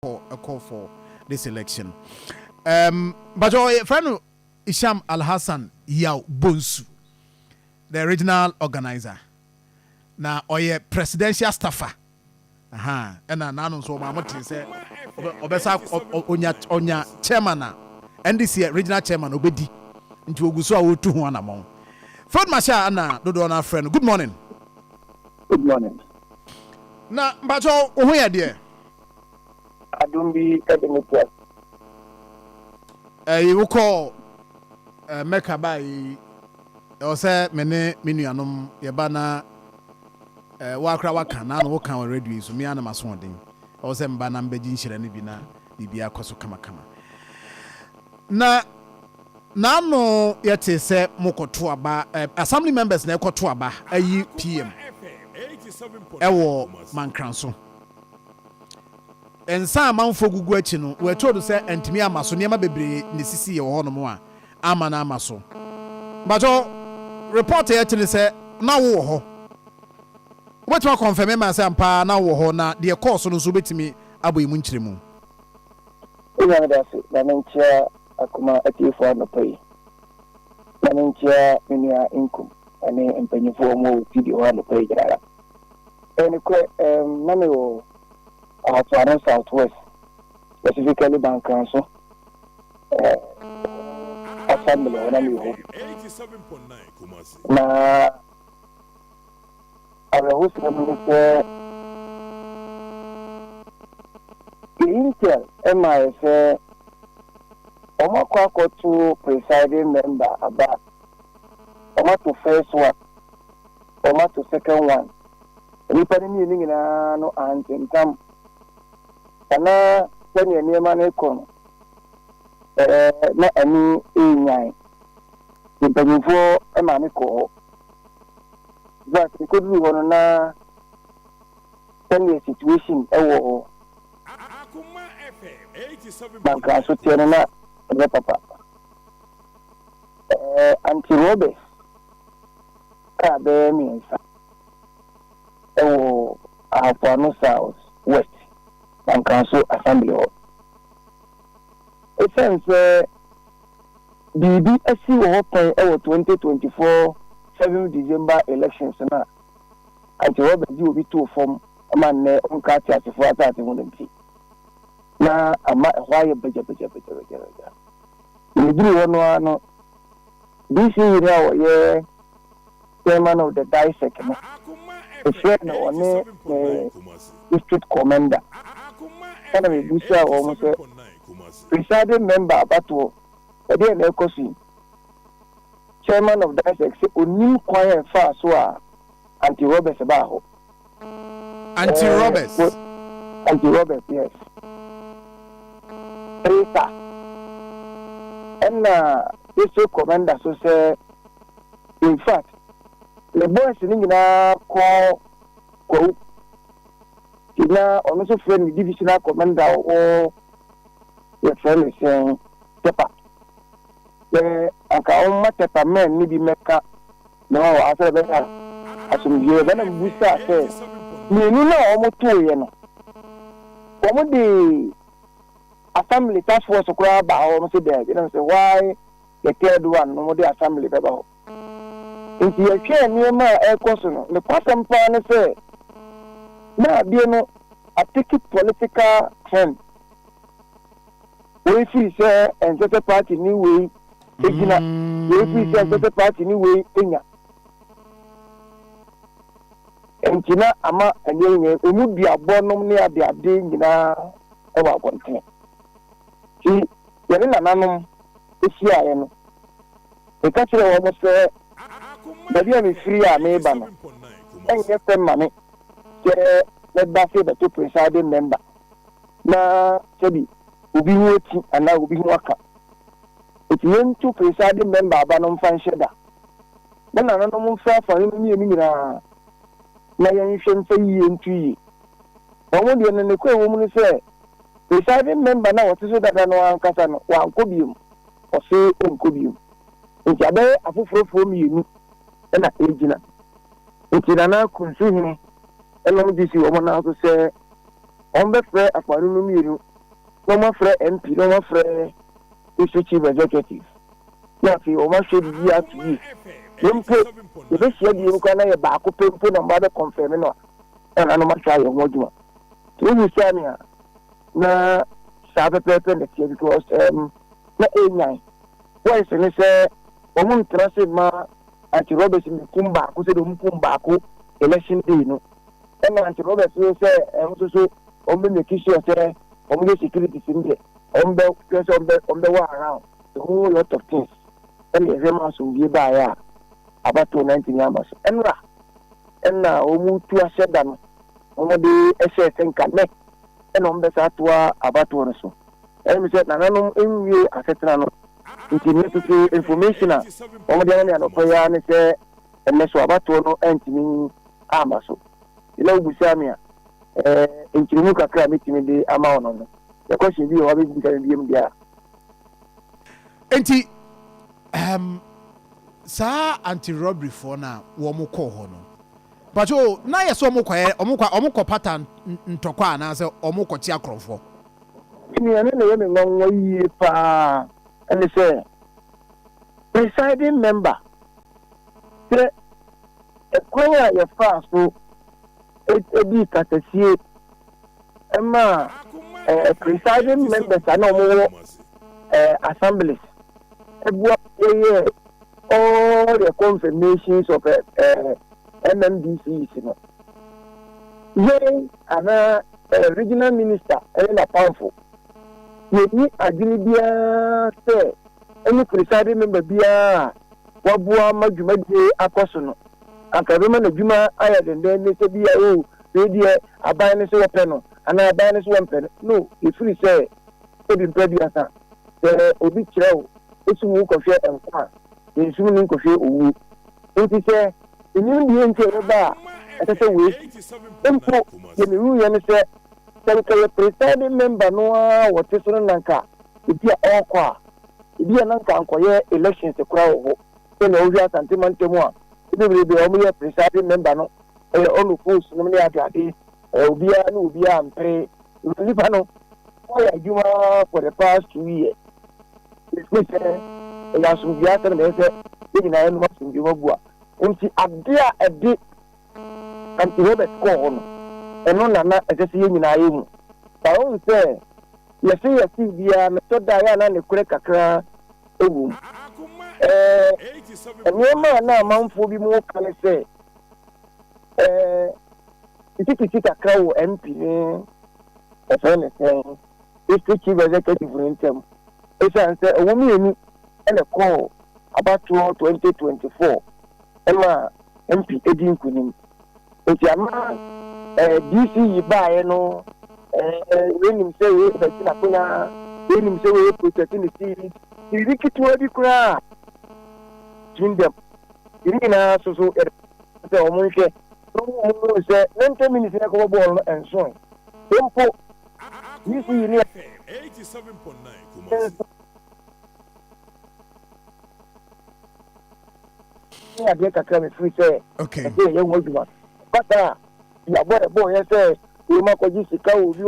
a call for this election. But your friend Isham Al Hassan Yao Bonsu, the original organizer. Now, oye presidential staffer. And now so my mother say, Obesa onya chairman, NDC regional chairman Obedi into Oguso Otu one among. Fred Masha Anna Dodona friend. Good morning. Good morning. Now, but who are there? I don't be academic. You will call Mecca by or say many minuanum Yabana Wakra Wakan, and walk on radio, so me and my swanding. Or some banam beijing Shiranibina, Bibia Koso Kamakama. Na no yet say Moko Tuaba, assembly members Neko Tuaba, a PM. Ewo Mancranso. And some amount for Guguachino, we're told to say, and to me, Amaso, near my baby, Nissisi or Honomoa, Amana Amaso. But all reporter to say, now, what will confirm myself, Pa, now, Hona, dear course on Subit me, Abu Munchrimu. Nanentia Akuma at you for the pay. Nanentia in your income, and penny for more video on the page. And Namio. Foreign Southwest, specifically Bank Council, Assembly, when I live. Now, I was the Intel MIS, Omakwako to presiding member about Omato first one, Omato second one. Anybody meaning in a no and come. Ana sani enema na ekon na ani enyan nipanifo e ma me ko that could be one na sani situation e wo Akuma FM 87 banka so tiene na be papa anti Robes ka be mi nsa e wo Afano South West and Council Assembly. It says BBSC will open our 2024 7th December elections now. And to Robert will be two from a man on Katia to 4,000. Now, I'm not why a budget. We do one. This is our chairman of the dissect. The friend on district commander. And we do say almost presiding member Abato, Eddie Nekosi, chairman of the SX, Unim Choir Far Soa, Anti Roberts Abajo. Anti Roberts, yes. And district commander so say, in fact, the boys in call. Now, also friend divisional commander or your friend is saying, Tepa. The Akaoma Tepa men maybe make up. No, after that, as you then I'm with that says, you know, almost 2 years. Almost the assembly task force of crab, I almost there. You know, say why the third one, no more the assembly about. If you are near my air question, the person plan say. Now, you know, a ticket political trend. We see, sir, and such a party new way. We see, such a party new way. And Tina, Ama, and young, we would be a bonum near the abding in our content. See, you're in a nanum, this year, the country almost say, the deal is free, I may ban. And get them money. Let us say the two presiding member. Now, Sebi, will be waiting and now will be working. It's when two presiding member Abanom Fansheda. Then another one for him, now you should say ye and 3 years. But when you're in the queer woman say, presiding member now, what is it that I know Casano, one cobium, or say, cobium. It's a bear, a full from you, and a agent. It's in an consumer. And let me see, woman, how to say, on the fair, a no more free MP, no more free chief executive. Na fi o ma hwe bi ya to yi. Mpo, e be hia bi nko na ye ba ko pempo na ma be confirm no. Na no ma try ye ho adwuma. To you say me na sabe pepe na tie because na enyan. Why say omun trase ma anti Robert Mkumba ko se do Mkumba ko election day no. Na anti Robert say so ombe mekisho say ombe security simbe ombe wa around the whole lot of things. And the Rema so be by ya about 19 years. And now omu to a sedan omo de SS and can make and on the satwa about one so. And we said nanum in we asetana no necessary information omo de na no poya ne say and so about no antimi amaso. You know busamia intimi kakra mitimi de ama ono no. The question be o be bi dia. Enti sa anti-robbery for na wo mo ko ho no but na yeso mo ko pattern ntokwa na se o mo ko ti akrofo ni ene na yemi nwanwa yi pa ene se presiding member se ekwaya ya fa so ebi katasie ema presiding members ana mo assemblies all the confirmations of MMDC, you know. Here, an regional minister, Elena Powerful. You need a Gilibia, say, any presiding member, Bia, Wabua, Majumadi, Akosono. And Kavima, Juma, I had and then they said, oh, they a binus weapon, and a binus weapon. No, if we say, it is previous, the Obichel. It's who coffee and car. It's who coffee. It is a new entry about as a way. Simple, when you understand, the presiding member no what is on Nanka. If you are all qua, if you are not elections to crowd, then over sentiment. It will be only a presiding member, no, only fools, no many other Ubia, and pray. Lipano, you are for the past 2 years. Ya subia ta na ese ni na enu masu bi magua nti adea ede anti Robert ko hono eno na ese ye nyina yemu ba won se yesi bia me to da ya na ne kure kakra ewu eno na manfo bi mu kan se ikiki kakra wo MP ni ese ne se district chief executive rentem esa se owo mi eni and a call about 2024. Emma MP Edin Kunim. If your man DC buy no when him say we when him say we protecting the city, he look it to every crowd. Between them. You know, so the Omunke no say 90 minutes in a ball and so on. Tempo DC 87.9 I get a crime free say. Okay. You want to but you boy say you ma ko jisika o bi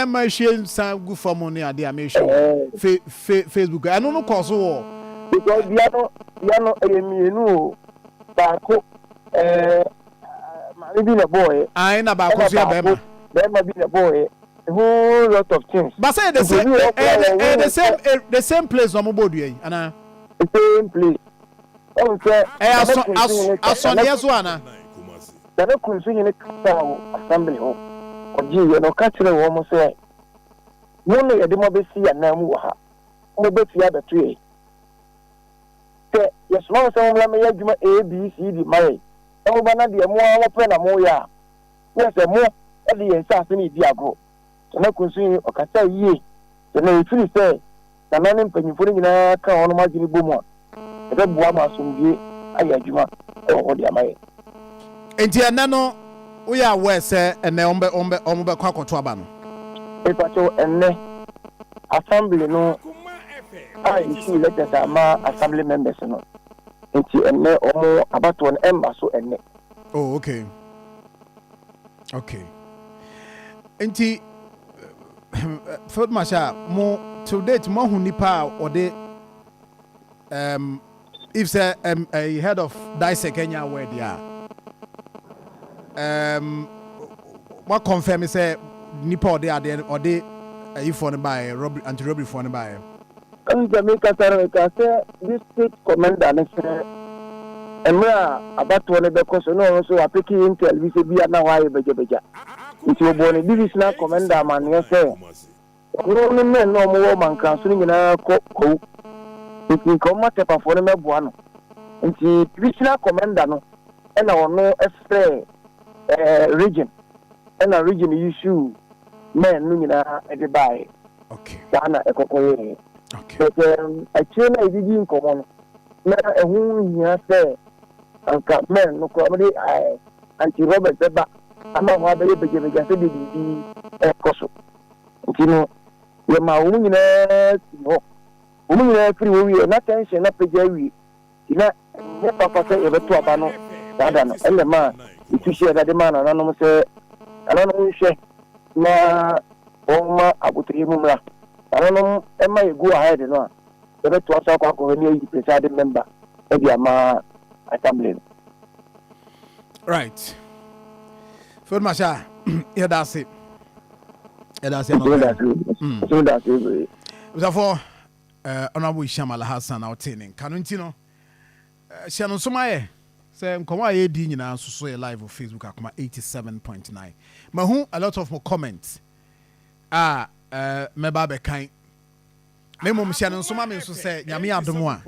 ma share san gu for money ade am share Facebook I no cause wo because biano emienu ba ko ma bi na boy ai na ba ko so ya be ma bi na boy a whole lot of things. But say the same place no mo bodu yi ana the same place. Oh say aso so ana da na kunsu ni ka assembly ho oji ye no ka kire wo mo say mo no ye de mo be si ana mu wa ha mo be fi abatu yi te yes mo say mo la me adwuma ABCD mai o ba na de mo wo pe na mo ya yes mo e de ye sa se ni di ago na kunsu okata yie na ifiri say na na mpanyifo nyina ka ono magini bomu a ebe bua ma somdie ayadwuma o de amaye enti ene no wo ya we se ene ombe kwa koto aba no epacho ene assembly no issue letters ama assembly members no enti ene omo abato on emba so ene oh okay nti Field Marshal mo to date mo hu nipa or the if say a head of Dice Kenya where they are what confirm say nipa or they if on by robbery anti-robbery for by Jamaica say this state commander say Emra about one because no so I pick in tell we say be na why beja it will born divisional commander man yes say no men no more man kan so nyina ko it come tepa for me boa no nti divisional commander no na ono extra region na region issue men no nyina e dey buy okay sana ekokoye okay but actually I didn't come on na ehun hia say anka men no ko amade anti Robert Beba ama ho be beje se bibi koso ntino ye ma wo nyina ho wo nyina free wo wi na tension na peja wi ina ne papa se ye beto aba no dada no ele ma itu share da de ma na no se ana no hwe na o ma abutri mu mra ana no e ma go ahead no e beto asa kwa ko ni yi presiding member e dia ma assembly. Right. Field Marshal, yeah, that's it. Yeah, that's it. So that's it. Therefore, Honorable Isham Al-Hassan outaining. Canutino, Shannon Somaye, say, Nkoma ye di nyina so live on Facebook akoma 87.9. Mahu a lot of more comments. Meba be kind. Memo Shannon Soma me so say, Nyame adomo a.